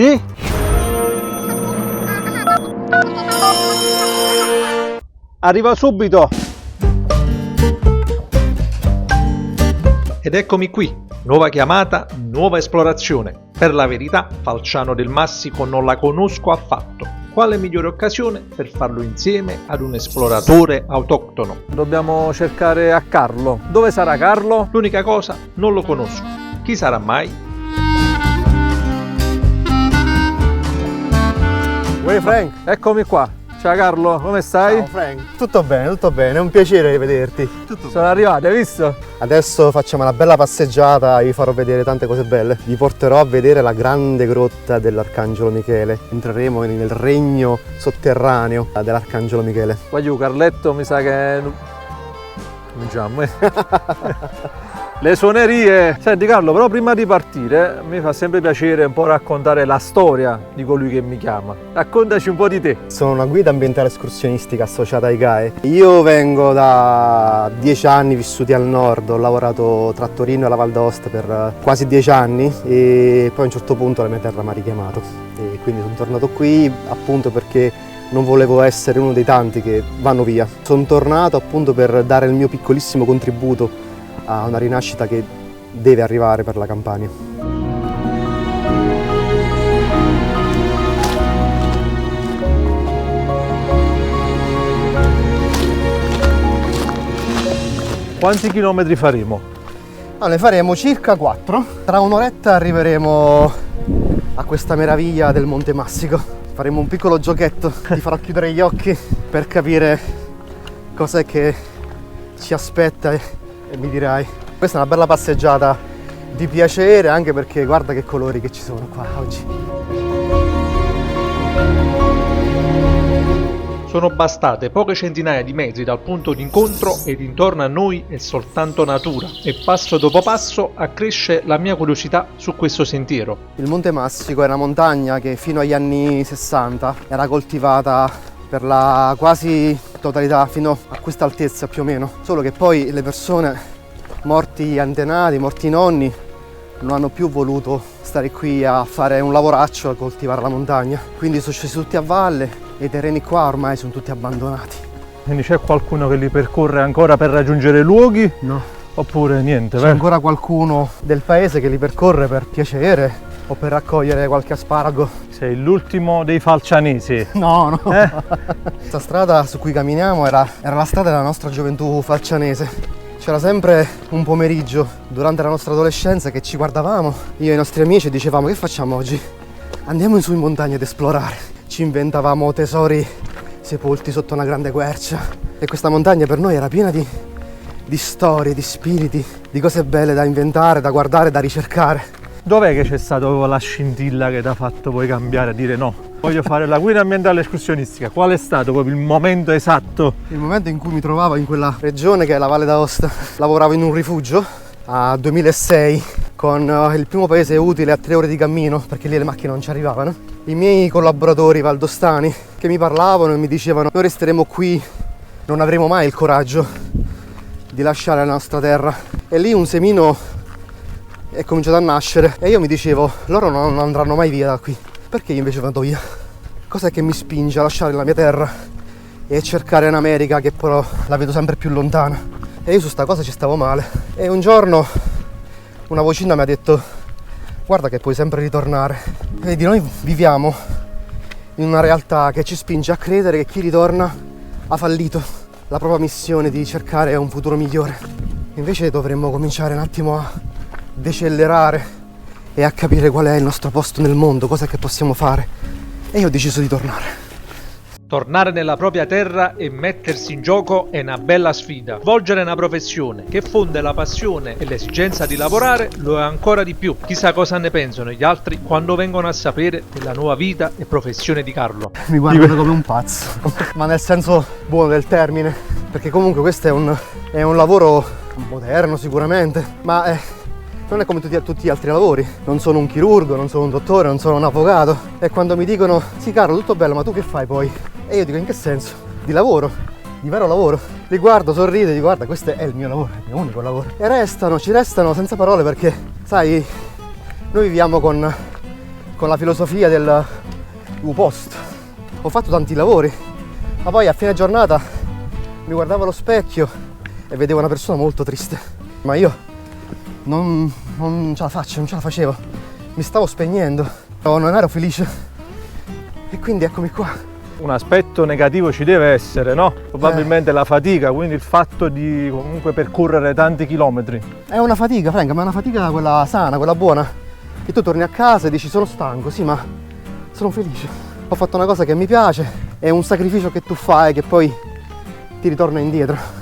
Sì? Arriva subito! Ed eccomi qui, nuova chiamata, nuova esplorazione. Per la verità, Falciano del Massico non la conosco affatto. Quale migliore occasione per farlo insieme ad un esploratore autoctono? Dobbiamo cercare a Carlo. Dove sarà Carlo? L'unica cosa, non lo conosco. Chi sarà mai? Uè Frank, eccomi qua. Ciao Carlo, come stai? Ciao Frank, tutto bene, è un piacere rivederti. Sono arrivato, hai visto? Adesso facciamo una bella passeggiata, vi farò vedere tante cose belle. Vi porterò a vedere la grande grotta dell'Arcangelo Michele. Entreremo nel regno sotterraneo dell'Arcangelo Michele. Qua giù Carletto mi sa che... Diciamo, le suonerie. Senti Carlo, però prima di partire mi fa sempre piacere un po' raccontare la storia di colui che mi chiama. Raccontaci un po' di te. Sono una guida ambientale escursionistica associata ai GAE. Io vengo da 10 anni vissuti al nord, ho lavorato tra Torino e la Val d'Aosta per quasi 10 anni e poi a un certo punto la mia terra mi ha richiamato e quindi sono tornato qui appunto perché non volevo essere uno dei tanti che vanno via. Sono tornato appunto per dare il mio piccolissimo contributo a una rinascita che deve arrivare per la Campania. Quanti chilometri faremo? Ne faremo circa 4. Tra un'oretta arriveremo a questa meraviglia del Monte Massico. Faremo un piccolo giochetto, ti farò chiudere gli occhi per capire cos'è che ci aspetta e mi dirai. Questa è una bella passeggiata di piacere, anche perché guarda che colori che ci sono qua oggi. Sono bastate poche centinaia di metri dal punto d'incontro ed intorno a noi è soltanto natura e passo dopo passo accresce la mia curiosità su questo sentiero. Il Monte Massico è una montagna che fino agli anni 60 era coltivata per la quasi totalità, fino a questa altezza più o meno, solo che poi le persone, morti antenati, morti nonni, non hanno più voluto stare qui a fare un lavoraccio, a coltivare la montagna, quindi sono scesi tutti a valle e i terreni qua ormai sono tutti abbandonati. Quindi c'è qualcuno che li percorre ancora per raggiungere luoghi? No. Oppure niente? C'è ancora qualcuno del paese che li percorre per piacere o per raccogliere qualche asparago. Sei l'ultimo dei falcianesi. No. Questa strada su cui camminiamo era la strada della nostra gioventù falcianese. C'era sempre un pomeriggio durante la nostra adolescenza che ci guardavamo, io e i nostri amici, e dicevamo: che facciamo oggi? Andiamo in su in montagna ad esplorare. Ci inventavamo tesori sepolti sotto una grande quercia e questa montagna per noi era piena di storie, di spiriti, di cose belle da inventare, da guardare, da ricercare. Dov'è che c'è stata la scintilla che ti ha fatto poi cambiare, a dire no, voglio fare la guida ambientale escursionistica? Qual è stato proprio il momento esatto? Il momento in cui mi trovavo in quella regione che è la Valle d'Aosta. Lavoravo in un rifugio a 2006 con il primo paese utile a 3 ore di cammino, perché lì le macchine non ci arrivavano. I miei collaboratori valdostani che mi parlavano e mi dicevano: noi resteremo qui, non avremo mai il coraggio di lasciare la nostra terra. E lì un semino è cominciato a nascere e io mi dicevo: loro non andranno mai via da qui, perché io invece vado via? Cos'è che mi spinge a lasciare la mia terra e cercare un'America che però la vedo sempre più lontana? E io su sta cosa ci stavo male. E un giorno una vocina mi ha detto: guarda che puoi sempre ritornare. Vedi, noi viviamo in una realtà che ci spinge a credere che chi ritorna ha fallito la propria missione di cercare un futuro migliore. Invece dovremmo cominciare un attimo a decelerare e a capire qual è il nostro posto nel mondo, cosa che possiamo fare. E io ho deciso di tornare. Tornare nella propria terra e mettersi in gioco è una bella sfida. Svolgere una professione che fonde la passione e l'esigenza di lavorare lo è ancora di più. Chissà cosa ne pensano gli altri quando vengono a sapere della nuova vita e professione di Carlo. Mi guardano come un pazzo, ma nel senso buono del termine, perché comunque questo è un lavoro moderno sicuramente, ma non è come tutti gli altri lavori. Non sono un chirurgo, non sono un dottore, non sono un avvocato. E quando mi dicono: sì Carlo, tutto bello, ma tu che fai poi? E io dico: in che senso? Di lavoro, di vero lavoro. Li guardo, sorrido e dico: guarda, questo è il mio lavoro, è il mio unico lavoro. E ci restano senza parole, perché sai, noi viviamo con con la filosofia del U-Post. Ho fatto tanti lavori, ma poi a fine giornata mi guardavo allo specchio e vedevo una persona molto triste. Ma io non ce la faccio, non ce la facevo. Mi stavo spegnendo, non ero felice. E quindi eccomi qua. Un aspetto negativo ci deve essere, no? Probabilmente la fatica, quindi il fatto di comunque percorrere tanti chilometri. È una fatica, Frank, ma è una fatica quella sana, quella buona. Che tu torni a casa e dici sono stanco, sì, ma sono felice. Ho fatto una cosa che mi piace, è un sacrificio che tu fai che poi ti ritorna indietro.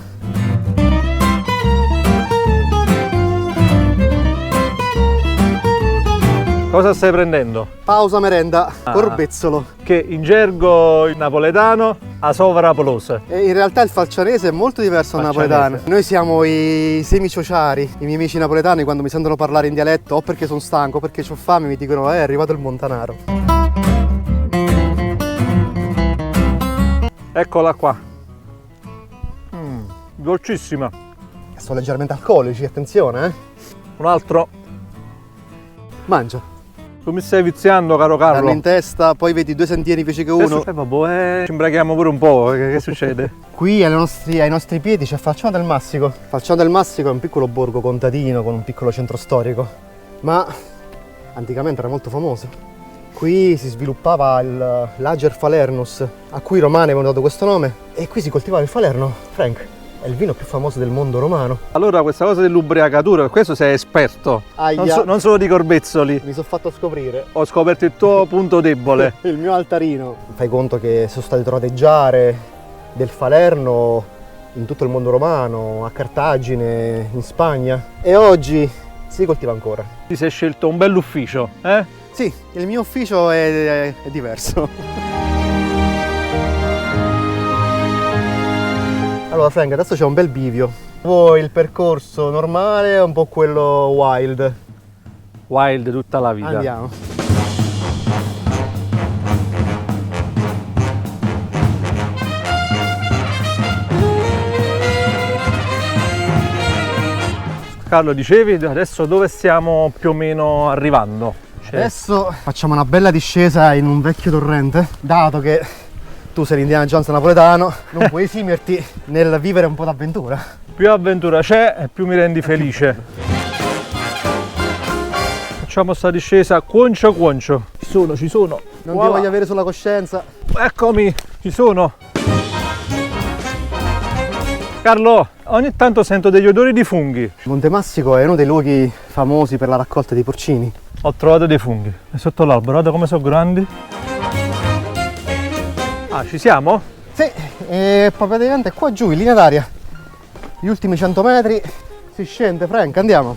Cosa stai prendendo? Pausa merenda, corbezzolo. Che in gergo napoletano a sovrapolose. E in realtà il falcianese è molto diverso dal napoletano. Noi siamo i semiciociari. I miei amici napoletani quando mi sentono parlare in dialetto o perché sono stanco o perché ho fame mi dicono è arrivato il montanaro. Eccola qua. Dolcissima. Sono leggermente alcolici, attenzione, eh. Un altro. Mangia. Tu mi stai viziando, caro Carlo. Danno in testa, poi vedi 2 sentieri invece che uno. Vabbè, ci imbraghiamo pure un po', che succede? Qui ai nostri piedi c'è Falciano del Massico. Falciano del Massico è un piccolo borgo contadino con un piccolo centro storico, ma anticamente era molto famoso. Qui si sviluppava l'Ager Falernus, a cui i romani avevano dato questo nome, e qui si coltivava il Falerno, Frank. È il vino più famoso del mondo romano. Allora questa cosa dell'ubriacatura, per questo sei esperto. Non solo di corbezzoli. Mi sono fatto scoprire. Ho scoperto il tuo punto debole. Il mio altarino. Fai conto che sono state trovate giare del Falerno in tutto il mondo romano, a Cartagine, in Spagna. E oggi si coltiva ancora. Ti sei scelto un bell'ufficio, eh? Sì, il mio ufficio è diverso. Allora Frank, adesso c'è un bel bivio. Vuoi il percorso normale o un po' quello wild? Wild tutta la vita. Andiamo. Carlo, dicevi adesso dove stiamo più o meno arrivando? Adesso facciamo una bella discesa in un vecchio torrente, dato che tu sei l'Indiana Jones napoletano, non puoi esimerti nel vivere un po' d'avventura. Più avventura c'è e più mi rendi felice. Facciamo sta discesa quoncio quoncio. Ci sono. Non ti voglio avere sulla coscienza. Eccomi, ci sono. Carlo, ogni tanto sento degli odori di funghi. Monte Massico è uno dei luoghi famosi per la raccolta di porcini. Ho trovato dei funghi. È sotto l'albero, guarda come sono grandi. Ah, ci siamo? Sì, e praticamente qua giù in linea d'aria. Gli ultimi 100 metri si scende, Frank, andiamo.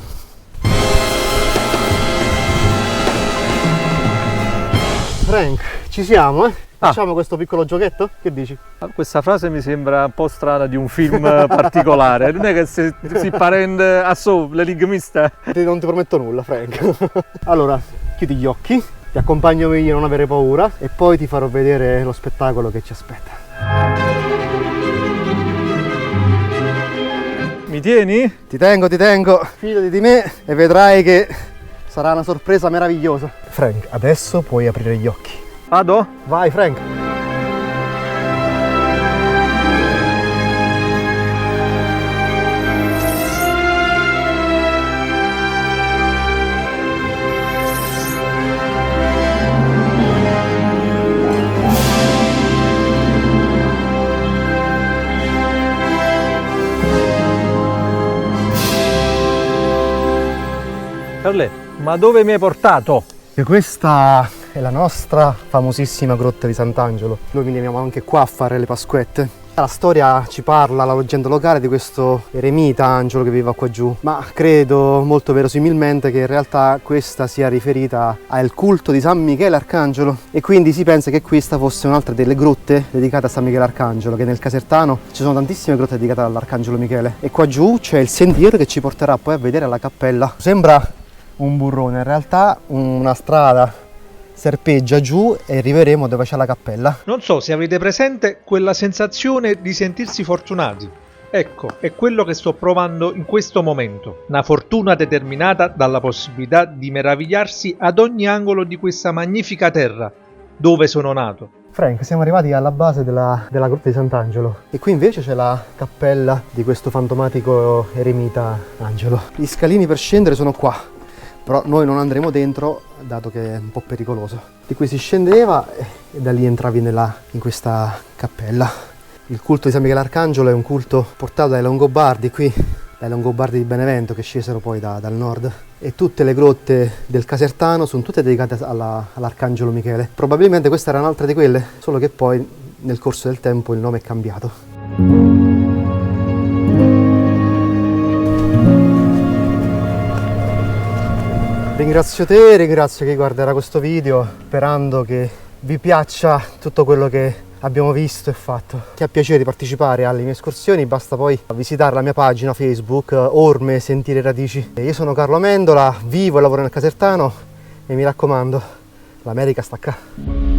Frank, ci siamo, eh? Facciamo questo piccolo giochetto? Che dici? Questa frase mi sembra un po' strana di un film particolare. Non è che si parende a l'enigmista. Non ti prometto nulla, Frank. Allora, chiudi gli occhi, ti accompagno io a non avere paura e poi ti farò vedere lo spettacolo che ci aspetta. Mi tieni? Ti tengo. Fidati di me e vedrai che sarà una sorpresa meravigliosa. Frank, adesso puoi aprire gli occhi. Vado? Vai, Frank. Carle, ma dove mi hai portato? E questa è la nostra famosissima grotta di Sant'Angelo. Noi veniamo anche qua a fare le Pasquette. La storia ci parla, la leggenda locale, di questo eremita Angelo che viveva qua giù, ma credo molto verosimilmente che in realtà questa sia riferita al culto di San Michele Arcangelo e quindi si pensa che questa fosse un'altra delle grotte dedicate a San Michele Arcangelo, che nel Casertano ci sono tantissime grotte dedicate all'Arcangelo Michele e qua giù c'è il sentiero che ci porterà poi a vedere la cappella. Sembra un burrone, in realtà una strada serpeggia giù e arriveremo dove c'è la cappella. Non so se avete presente quella sensazione di sentirsi fortunati, Ecco, è quello che sto provando in questo momento. Una fortuna determinata dalla possibilità di meravigliarsi ad ogni angolo di questa magnifica terra, dove sono nato. Frank, siamo arrivati alla base della grotta di Sant'Angelo e qui invece c'è la cappella di questo fantomatico eremita Angelo. Gli scalini per scendere sono qua, però noi non andremo dentro dato che è un po' pericoloso. Di qui si scendeva e da lì entravi in questa cappella. Il culto di San Michele Arcangelo è un culto portato dai Longobardi qui, dai Longobardi di Benevento che scesero poi dal nord, e tutte le grotte del Casertano sono tutte dedicate all'Arcangelo Michele. Probabilmente questa era un'altra di quelle, solo che poi nel corso del tempo il nome è cambiato. Ringrazio te, ringrazio chi guarderà questo video, sperando che vi piaccia tutto quello che abbiamo visto e fatto. Chi ha piacere di partecipare alle mie escursioni basta poi visitare la mia pagina Facebook Orme Sentieri e Radici. Io sono Carlo Amendola, vivo e lavoro nel Casertano e mi raccomando, l'America sta qua.